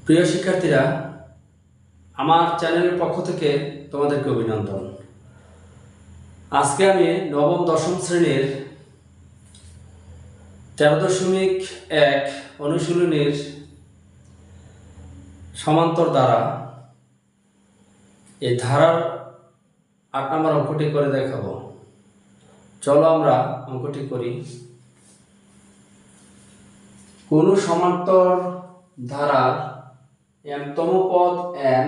প্রিয় শিক্ষার্থীরা, আমার চ্যানেলের পক্ষ থেকে তোমাদেরকে অভিনন্দন। আজকে আমি নবম দশম শ্রেণীর 13.1 অনুশীলনীর সমান্তর ধারা এই ধারার 8 নম্বর অঙ্কটি করে দেখাবো। চলো আমরা অঙ্কটি করি। কোন সমান্তর ধারার m-তম পদ n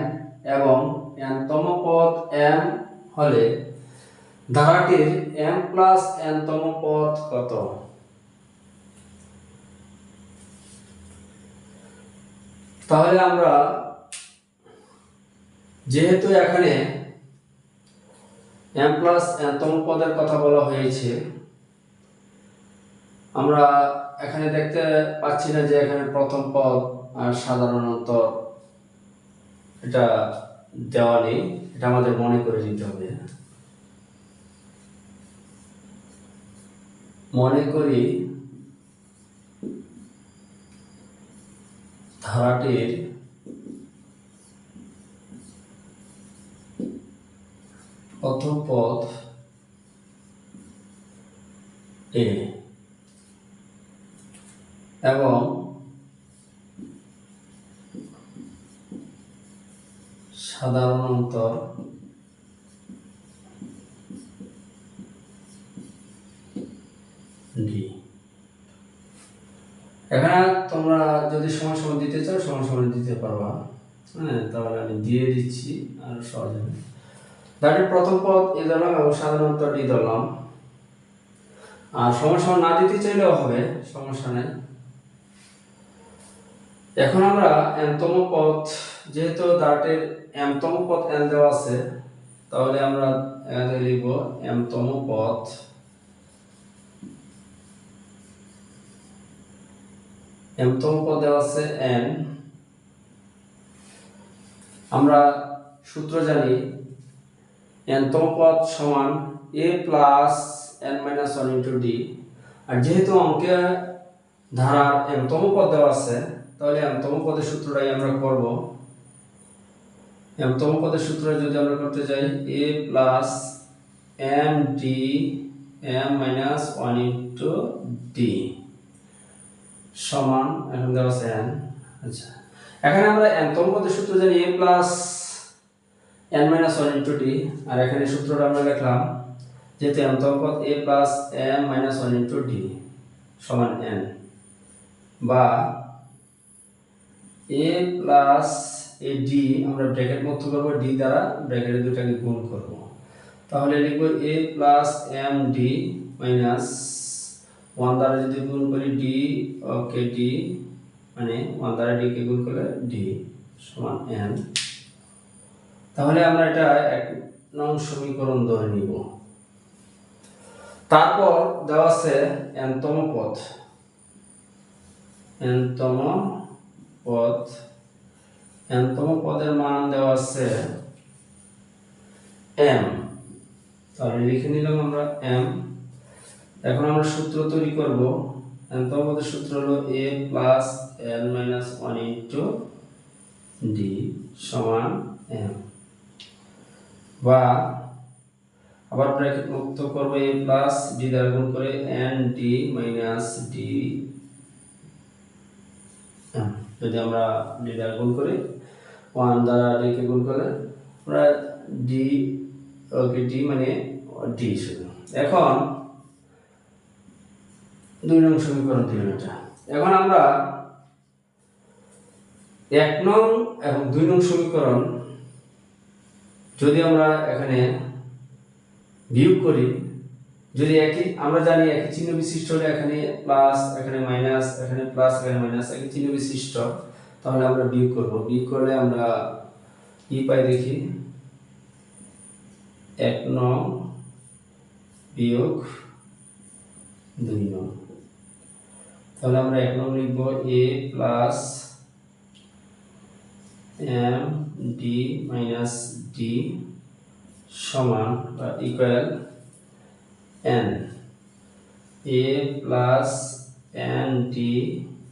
এবং n-তম পদ m হলে ধারাটির m+n-তম পদ কত? তাহলে আমরা যেহেতু এখানে m+n-তম পদের কথা বলা হয়েছে, আমরা এখানে দেখতে পাচ্ছি না যে এখানে প্রথম পদ আর সাধারণত এটা দেওয়া নেই, এটা আমাদের মনে করে নিতে হবে। মনে করি ধারাটির প্রথম পদ a এবং সাধারণ অন্তর d। এখানে তোমরা যদি সমান সমান দিতে চাও সমান সমান দিতে পারবা, হ্যাঁ, তাহলে আমি দিয়ে দিচ্ছি আর সহজ হবে। ধারাটির প্রথম পদ a ধরলাম এবং সাধারণ অন্তর d ধরলাম, আর সমান সমান না দিতে চাইলেও হবে, সমস্যা নেই। এখন আমরা m-তম পদ, যেহেতু ধারাটির m-তম পদ n দেওয়া আছে, তাহলে আমরা এখানে লিখব m-তম পদ দেওয়া আছে n। আমরা সূত্র জানি n-তম পদ সমান a plus n-1 into d। আর যেহেতু অঙ্কে ধারার m-তম পদ দেওয়া আছে, তাহলে m-তম পদের সূত্রটাই আমরা করব। m-তম পদের সূত্র যদি আমরা করতে যাই a plus m d m-1 into d সমান, এখন দেওয়া আছে n। আচ্ছা, এখানে আমরা m-তম পদের সূত্র জানি a plus n-1 into d, আর এখানে সূত্রটা আমরা লিখলাম যেহেতু m-তম পদ a plus m-1 into d সমান n, বা a প্লাস a d আমরা ব্র্যাকেট মুক্ত করব, d দ্বারা ব্র্যাকেটের দুটাকে গুণ করব, তাহলে লিখব a plus m d minus 1 দ্বারা যদি গুণ করি d, ওকে d মানে 1 দ্বারা d কে গুণ করলে d সমান n। তাহলে আমরা এটা 1 নং সমীকরণ ধরে নিব। তারপর দেওয়া আছে n-তম পদ, n-তম পদের মান দেওয়া আছে m, তাহলে লিখে নিলাম আমরা m। এখন আমরা সূত্র তৈরি করব। n-তম পদের সূত্র হলো a plus n-1 into d সমান m, বা আবার ব্র্যাকেট মুক্ত করব a প্লাস d দ্বারা গুণ করে n d মাইনাস d, যদি আমরা d দ্বারা গুণ করি 1 দ্বারা d কে গুণ করলে আমরা d, ওকে d মানে d শুধু। এখন 2 নং সমীকরণ দিলাম এটা। এখন আমরা 1 নং এবং 2 নং সমীকরণ যদি আমরা এখানে বিয়োগ করি, যদি একই, আমরা জানি একই চিহ্ন বিশিষ্ট হলে এখানে প্লাস এখানে মাইনাস, এখানে প্লাস এখানে মাইনাস, একই চিহ্ন বিশিষ্ট, তাহলে আমরা বিয়োগ করব। বিয়োগ করলে আমরা কি পাই দেখি, 1 নং বিয়োগ 2 নং, তাহলে আমরা 1 নং লিখব a plus m d minus d সমান বা equal n, a plus n d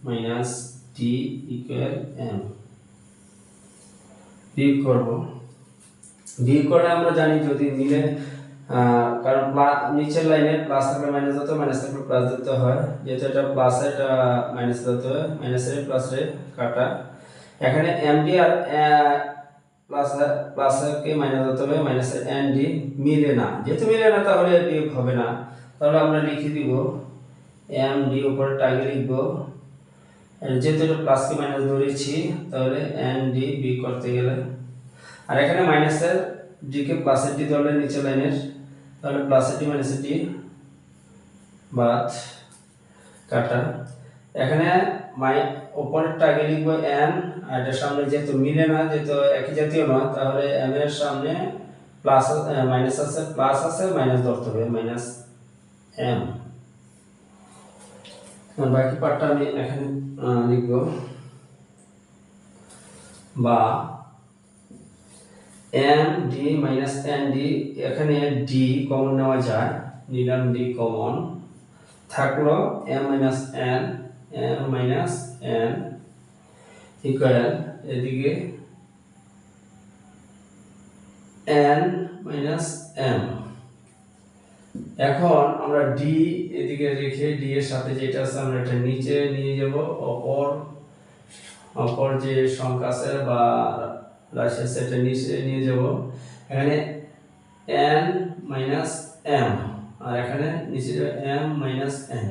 minus d equal m। বিয়োগ করব। বিয়োগ করে আমরা জানি যদি মিলে কারণ নিচের লাইনে প্লাস থাকলে মাইনাস দিতে হয়, মাইনাস থাকলে প্লাস দিতে হয়, যেহেতু এটা প্লাস এটা মাইনাস দিতে হয়, মাইনাসের প্লাসে কাটা। এখানে এমডি আর প্লাসকে মাইনাস দিতে হবে, মাইনাসের এনডি মিলে না, যেহেতু মিলে না তাহলে বিয়োগ হবে না। তাহলে আমরা লিখে দিব এমডি উপরে টাগে লিখব, যেহেতু এটা প্লাসকে মাইনাস ধরেছি তাহলে এনডি বিয়োগ করতে গেলে, আর এখানে মাইনাসের ডিকে প্লাসের ডি ধরলে নিচে লাইনের, তাহলে প্লাসের ডি মাইনাসের ডি বাদ কাটা। এখানে উপরেরটা আগে লিখবো এন, আর এটার সামনে যেহেতু মিলে না, যেহেতু একই জাতীয় নয়, তাহলে এম এর সামনে প্লাস মাইনাস আছে, প্লাস আছে, মাইনাস ধরতে হবে, মাইনাস এম। বাকি পার্টটা আমি এখানে লিখবো, বা M D minus N D, এখানে ডি কমন নেওয়া যায়, নিলাম ডি কমন, থাকলো M minus N, M minus N equal এদিকে এন মাইনাস এম। এখন আমরা ডি এদিকে রেখে ডি এর সাথে যেটা আছে আমরা এটা নিচে নিয়ে যাব, অপর যে সংখ্যা আছে বা রাশি আছে এটা নিচে নিয়ে যাব। এখানে এন মাইনাস এম, আর এখানে নিচে এম মাইনাস এন।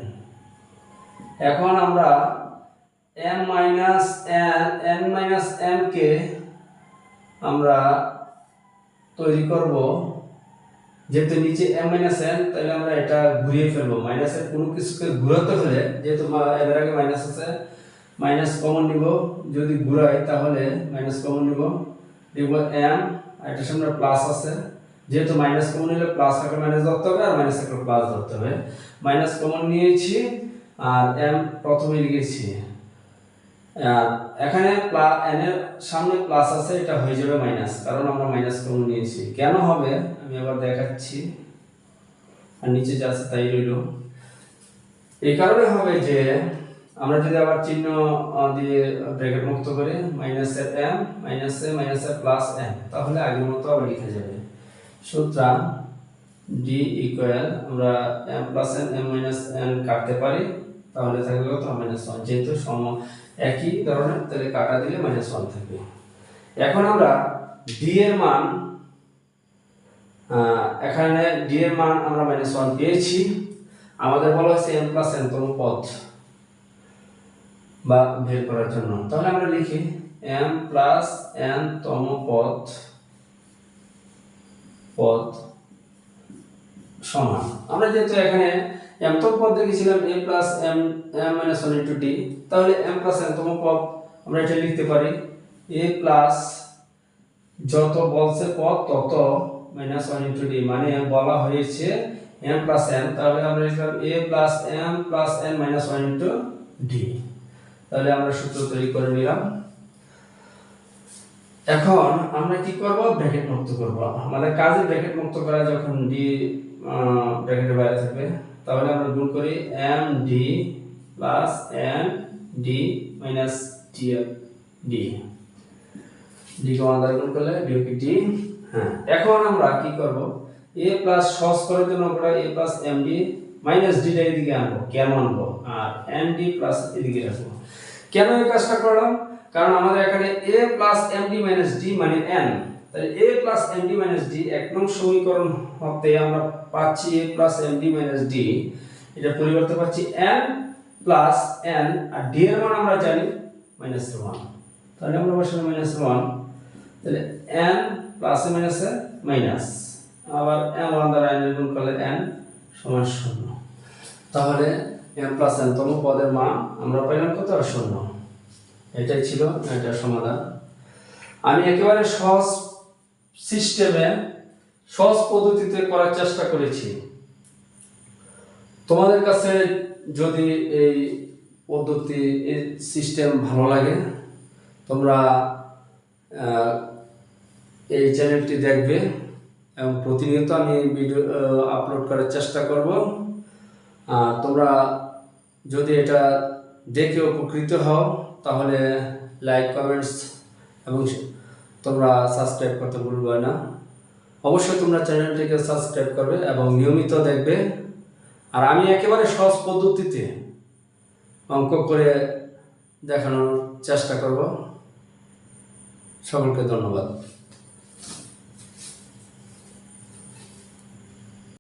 এখন আমরা M minus N minus M কে আমরা তৈরি করব, যেহেতু নিচে এম মাইনাস এন, তাহলে আমরা এটা ঘুরিয়ে ফেলবো। মাইনাসের কোনো কিছুকে ঘুরাতে হলে, যেহেতু এর আগে মাইনাস আছে, মাইনাস কমন নিব, যদি ঘুরাই তাহলে মাইনাস কমন নিব এম, আর এটার সামনে প্লাস আছে, যেহেতু মাইনাস কমন নিলে প্লাস থাকলে মাইনাস ধরতে হবে, আর মাইনাস থাকলে প্লাস ধরতে হবে। মাইনাস কমন নিয়েছি আর এম প্রথমে লিখেছি, এখানে এন এর সামনে প্লাস আছে, এটা হয়ে যাবে মাইনাস, কারণ আমরা মাইনাস কমন নিয়েছি। কেন হবে আমি আবার দেখাচ্ছি, আর নিচে যা আছে তাই রইল। এই কারণে হবে যে আমরা যদি আবার চিহ্ন দিয়ে ব্র্যাকেট মুক্ত করি, মাইনাসের এম মাইনাসের প্লাস এম, তাহলে আগের মতো আবার লিখে যাবে। সুতরাং ডি ইকুয়াল আমরা M plus N M minus N কাটতে পারি, তাহলে থাকবে কত মাইনাস ওয়ান, যেহেতু একই ধরনের, তাহলে কাটা দিলে মাইনাস ওয়ান থাকবে। এখন আমরা ডি এর মান, এখানে ডি এর মান আমরা মাইনাস ওয়ান পেয়েছি, আমাদের বলা হয়েছে এম প্লাস এন তম পদ বা বের করার জন্য। তাহলে আমরা লিখি এম প্লাস এন তম পদ সমান, আমরা যেহেতু এখানে এম তম পদ দেখেছিলাম A plus M minus one into D, তাহলে এম প্লাস এন তম পদ আমরা এটা লিখতে পারি এ প্লাস যত বলছে পদ তত মাইনাস ওয়ান ইন্টু ডি, মানে বলা হয়েছে এম প্লাস এন, তাহলে আমরা লিখলাম A plus N minus one into D. তাহলে আমরা সূত্র তৈরি করে নিলাম। এখন আমরা কি করব, ব্র্যাকেট মুক্ত করব। আমাদের কাজে ব্র্যাকেট মুক্ত করা, যখন ডি ব্র্যাকেটের বাইরে থাকবে, তাহলে আমরা গুণ করি M D plus N D minus D D D কে দ্বারা গুণ করলে বিয়োগ ডি। হ্যাঁ, এখন আমরা কি করব, এ প্লাস সহজ করার জন্য আমরা A plus M D minus D টা এদিকে আনবো, কেন আনবো, আর এন ডি প্লাস এদিকে রাখবো। কেন এই কাজটা করলাম, কারণ আমাদের এখানে a plus md minus d মানে n, তাহলে a plus md minus d এক নং সমীকরণ হতে আমরা পাচ্ছি a plus md minus d, এটা পরিবর্তে পাচ্ছি n প্লাস n, আর d এর মান আমরা জানি মাইনাস 1, তাহলে আমরা বসাবো মাইনাস 1, তাহলে n প্লাস মাইনাস মাইনাস, আবার n 1 দ্বারা n গুণ করলে n সমান 0, তাহলে m প্লাস n তম পদের মান আমরা পেলাম কত, 0। এটাই ছিল এটার সমাধান। আমি একেবারে সহজ সিস্টেমে, সহজ পদ্ধতিতে করার চেষ্টা করেছি। তোমাদের কাছে যদি এই পদ্ধতি, এই সিস্টেম ভালো লাগে, তোমরা এই চ্যানেলটি দেখবে এবং প্রতিনিয়ত আমি ভিডিও আপলোড করার চেষ্টা করব। তোমরা যদি এটা দেখে উপকৃত হও, তাহলে লাইক, কমেন্টস এবং তোমরা সাবস্ক্রাইব করতে ভুলবে না। অবশ্যই তোমরা চ্যানেলটিকে সাবস্ক্রাইব করবে এবং নিয়মিত দেখবে। আর আমি একেবারে সহজ পদ্ধতিতে অঙ্ক করে দেখানোর চেষ্টা করব। সকলকে ধন্যবাদ।